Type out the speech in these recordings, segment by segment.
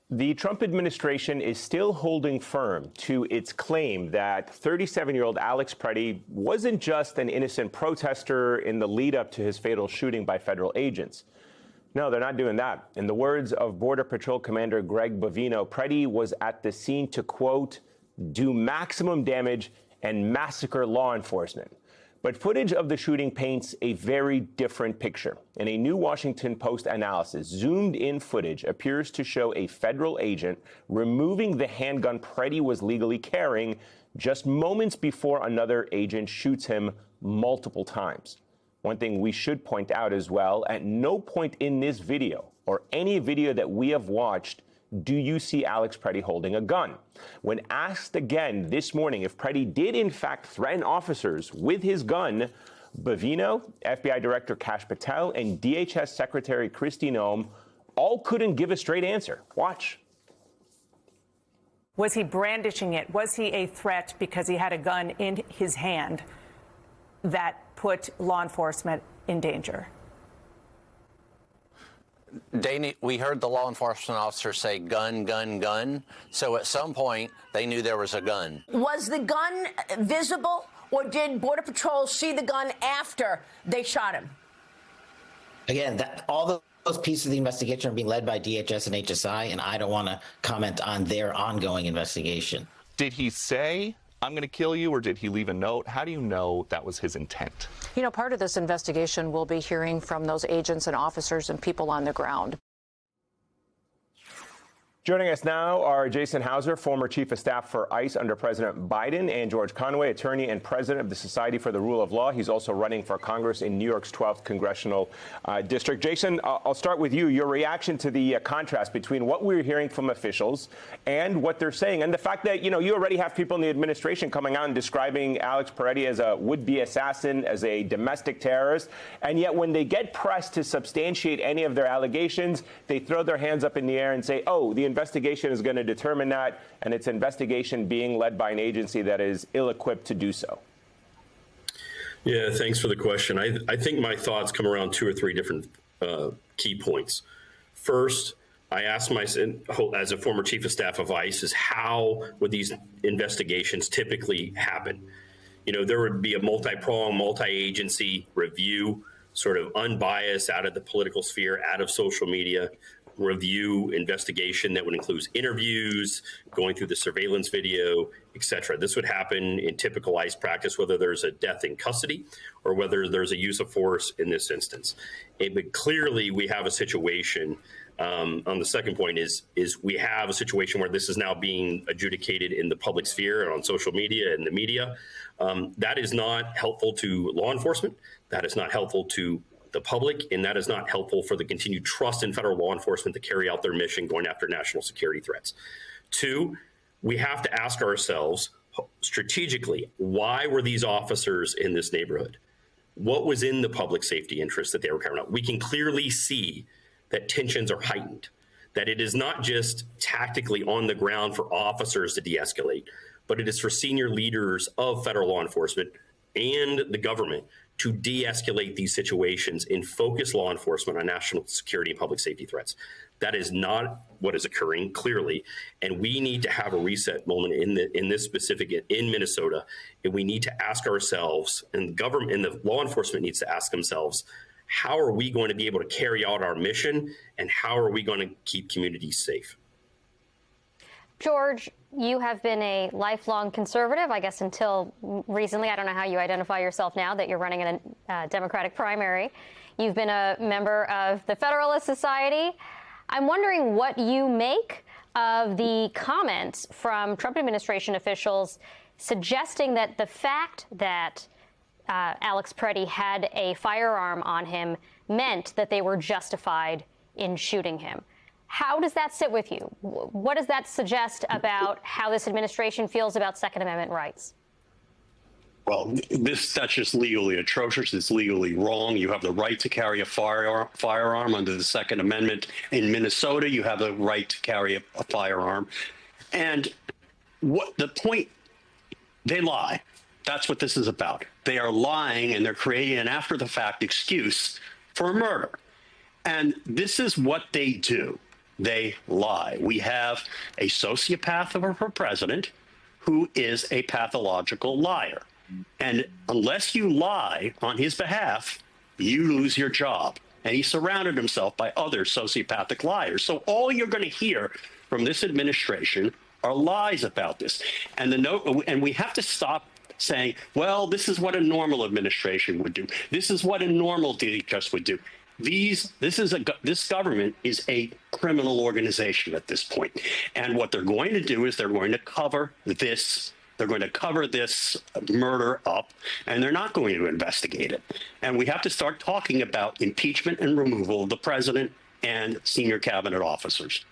The Trump administration is still holding firm to its claim that 37-year-old Alex Preddy wasn't just an innocent protester in the lead up to his fatal shooting by federal agents. No, they're not doing that. In the words of Border Patrol Commander Greg Bovino, Preddy was at the scene to, quote, do maximum damage and massacre law enforcement. But footage of the shooting paints a very different picture. In a new Washington Post analysis, zoomed-in footage appears to show a federal agent removing the handgun Preddy was legally carrying just moments before another agent shoots him multiple times. One thing we should point out as well, at no point in this video or any video that we have watched do you see Alex Preddy holding a gun. When asked again this morning if Preddy did in fact threaten officers with his gun, Bovino, FBI Director Kash Patel, and DHS Secretary Kristi Noem all couldn't give a straight answer. Watch. Was he brandishing it? Was he a threat because he had a gun in his hand that put law enforcement in danger? Dana, we heard the law enforcement officer say gun, gun, gun. So at some point, they knew there was a gun. Was the gun visible, or did Border Patrol see the gun after they shot him? Again, all those pieces of the investigation are being led by DHS and HSI, and I don't want to comment on their ongoing investigation. Did he say, I'm going to kill you, or did he leave a note? How do you know that was his intent? You know, part of this investigation will be hearing from those agents and officers and people on the ground. Joining us now are Jason Hauser, former chief of staff for ICE under President Biden, and George Conway, attorney and president of the Society for the Rule of Law. He's also running for Congress in New York's 12th congressional district. Jason, I'll start with you. Your reaction to the contrast between what we're hearing from officials and what they're saying, and the fact that, you already have people in the administration coming out and describing Alex Preddy as a would-be assassin, as a domestic terrorist, and yet when they get pressed to substantiate any of their allegations, they throw their hands up in the air and say, oh, the investigation is going to determine that, and it's investigation being led by an agency that is ill-equipped to do so. Yeah, thanks for the question. I think my thoughts come around two or three different key points. First, I asked myself, as a former chief of staff of ICE, is how would these investigations typically happen? There would be a multi-pronged, multi-agency review, sort of unbiased, out of the political sphere, out of social media, review investigation that would include interviews, going through the surveillance video, et cetera. This would happen in typical ICE practice, whether there's a death in custody or whether there's a use of force in this instance. But clearly, we have a situation. On the second point is we have a situation where this is now being adjudicated in the public sphere and on social media and the media. That is not helpful to law enforcement. That is not helpful to the public, and that is not helpful for the continued trust in federal law enforcement to carry out their mission going after national security threats. Two, we have to ask ourselves strategically, why were these officers in this neighborhood? What was in the public safety interest that they were carrying out? We can clearly see that tensions are heightened, that it is not just tactically on the ground for officers to de-escalate, but it is for senior leaders of federal law enforcement and the government to de-escalate these situations and focus law enforcement on national security and public safety threats. That is not what is occurring, clearly, and we need to have a reset moment in this specific in Minnesota, and we need to ask ourselves, and the government and the law enforcement needs to ask themselves, how are we going to be able to carry out our mission, and how are we going to keep communities safe? George, you have been a lifelong conservative, I guess, until recently. I don't know how you identify yourself now that you're running in a Democratic primary. You've been a member of the Federalist Society. I'm wondering what you make of the comments from Trump administration officials suggesting that the fact that Alex Preddy had a firearm on him meant that they were justified in shooting him. How does that sit with you? What does that suggest about how this administration feels about Second Amendment rights? Well, that's just legally atrocious. It's legally wrong. You have the right to carry a firearm under the Second Amendment. In Minnesota, you have the right to carry a firearm. And what the point, they lie. That's what this is about. They are lying, and they're creating an after-the-fact excuse for a murder. And this is what they do. they lie. We have a sociopath of a president who is a pathological liar. And unless you lie on his behalf, you lose your job. And he surrounded himself by other sociopathic liars. So all you're going to hear from this administration are lies about this. And we have to stop saying, well, this is what a normal administration would do. This is what a normal DHS would do. This government is a criminal organization at this point. And what they're going to do is they're going to cover this. They're going to cover this murder up, and they're not going to investigate it. And we have to start talking about impeachment and removal of the president and senior cabinet officers.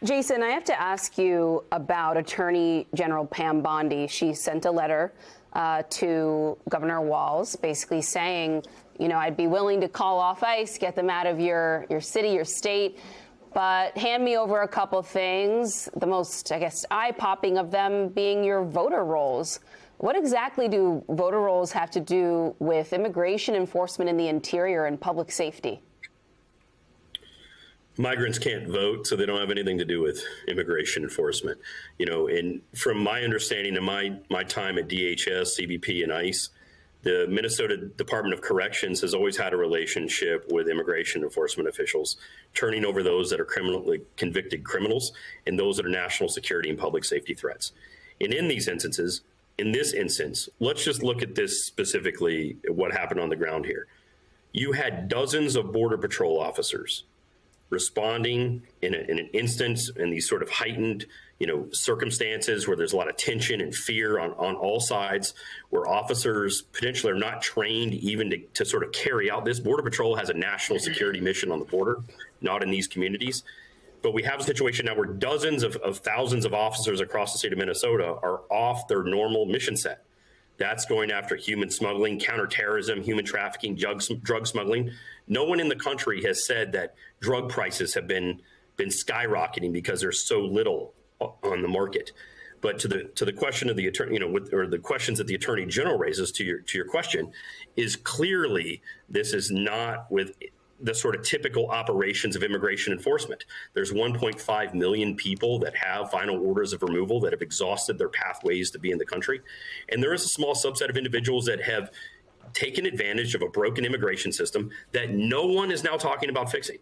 Jason, I have to ask you about Attorney General Pam Bondi. She sent a letter to Governor Walz basically saying, you know, I'd be willing to call off ICE, get them out of your city, your state, but hand me over a couple things, the most, I guess, eye-popping of them being your voter rolls. What exactly do voter rolls have to do with immigration enforcement in the interior and public safety? Migrants can't vote, so they don't have anything to do with immigration enforcement. You know, and from my understanding and my time at DHS, CBP, and ICE, the Minnesota Department of Corrections has always had a relationship with immigration enforcement officials, turning over those that are criminally convicted criminals and those that are national security and public safety threats. And in these instances, in this instance, let's just look at this specifically, what happened on the ground here. You had dozens of Border Patrol officers responding in an instance in these sort of heightened, you know, circumstances where there's a lot of tension and fear on all sides, where officers potentially are not trained even to sort of carry out this. Border Patrol has a national security mission on the border, not in these communities. But we have a situation now where dozens of thousands of officers across the state of Minnesota are off their normal mission set. That's going after human smuggling, counterterrorism, human trafficking, drug smuggling. No one in the country has said that drug prices have been skyrocketing because there's so little on the market. But to the question of the attorney, you know, or the questions that the Attorney General raises to your question, is clearly this is not with the sort of typical operations of immigration enforcement. There's 1.5 million people that have final orders of removal that have exhausted their pathways to be in the country. And there is a small subset of individuals that have taken advantage of a broken immigration system that no one is now talking about fixing.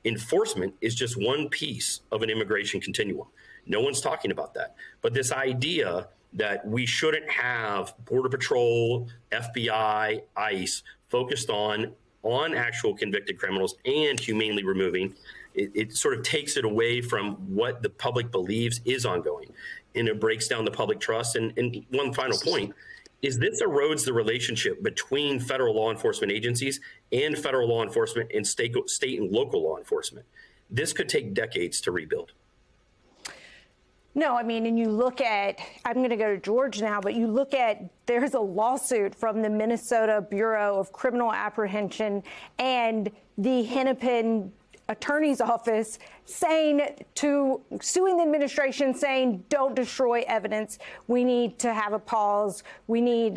Enforcement is just one piece of an immigration continuum. No one's talking about that. But this idea that we shouldn't have Border Patrol, FBI, ICE focused on actual convicted criminals and humanely removing, it sort of takes it away from what the public believes is ongoing, and it breaks down the public trust. And one final point is this erodes the relationship between federal law enforcement agencies and federal law enforcement and state and local law enforcement. This could take decades to rebuild. No, I mean, and you look at, I'm going to go to George now, but you look at, there's a lawsuit from the Minnesota Bureau of Criminal Apprehension and the Hennepin Attorney's Office suing the administration, saying, don't destroy evidence. We need to have a pause. We need,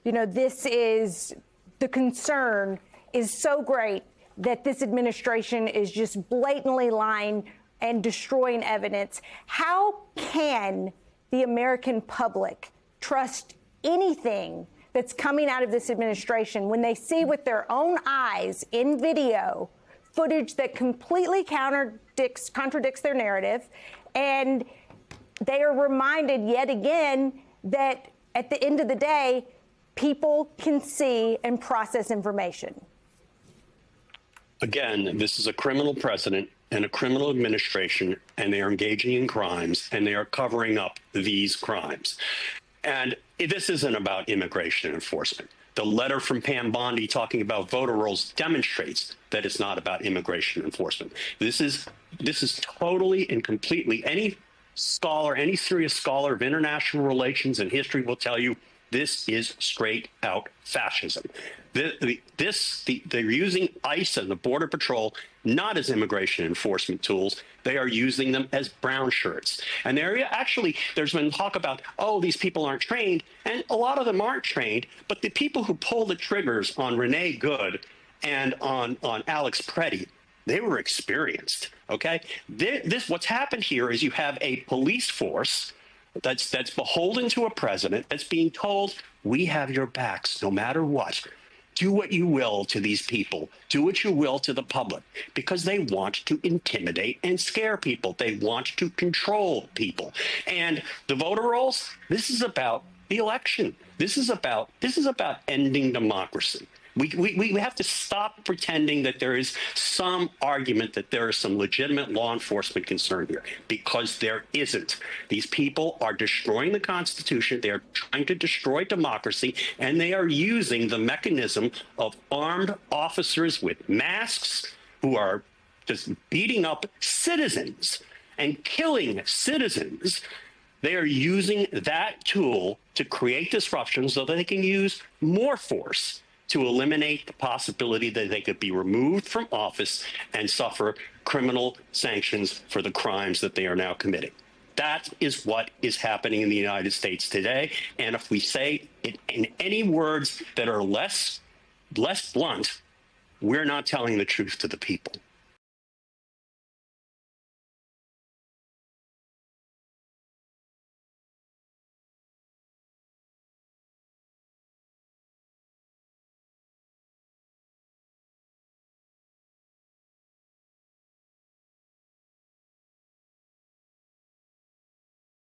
this is, the concern is so great that this administration is just blatantly lying and destroying evidence. How can the American public trust anything that's coming out of this administration when they see with their own eyes in video footage that completely contradicts their narrative, and they are reminded yet again that at the end of the day, people can see and process information? Again, this is a criminal president and a criminal administration, and they are engaging in crimes, and they are covering up these crimes. And this isn't about immigration enforcement. The letter from Pam Bondi talking about voter rolls demonstrates that it's not about immigration enforcement. This is totally and completely, any serious scholar of international relations and history will tell you this is straight out fascism. They're using ICE and the Border Patrol not as immigration enforcement tools. They are using them as brown shirts. And there's been talk about, oh, these people aren't trained. And a lot of them aren't trained. But the people who pull the triggers on Renee Good and on Alex Preddy, They were experienced. Okay, this what's happened here is you have a police force that's beholden to a president that's being told, we have your backs no matter what. Do what you will to these people. Do what you will to the public, because they want to intimidate and scare people. They want to control people. And the voter rolls, this is about the election. This is about ending democracy. We have to stop pretending that there is some argument that there is some legitimate law enforcement concern here, because there isn't. These people are destroying the Constitution. They are trying to destroy democracy, and they are using the mechanism of armed officers with masks who are just beating up citizens and killing citizens. They are using that tool to create disruption so that they can use more force to eliminate the possibility that they could be removed from office and suffer criminal sanctions for the crimes that they are now committing. That is what is happening in the United States today. And if we say it in any words that are less blunt, we're not telling the truth to the people.